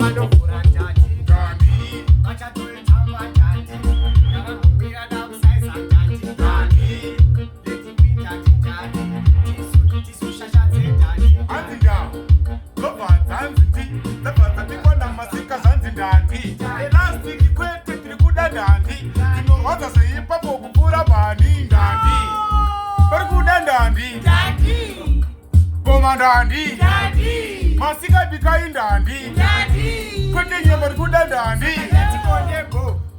vanovhura ndandi vachatoitamba ndandi yavanombira dakusaisa ndandi letipindati ndandi tisushashadze ndandi anzinda zobvanza anzindi dzabvanza tikwana masika zvanzi ndandi elastiki kwete tiri kuda ndandi tinorwadza seipapo kupfuura bani ndandi vari kuda ndandi goma ndandi masika bikai ndandi kwete nyemba ri kuda ndandi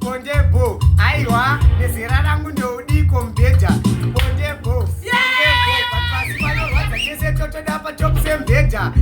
kondebo aiwa nezera rangu ndoudiko mbedha kondebo pasi panorwadza chese totoda patop sembedha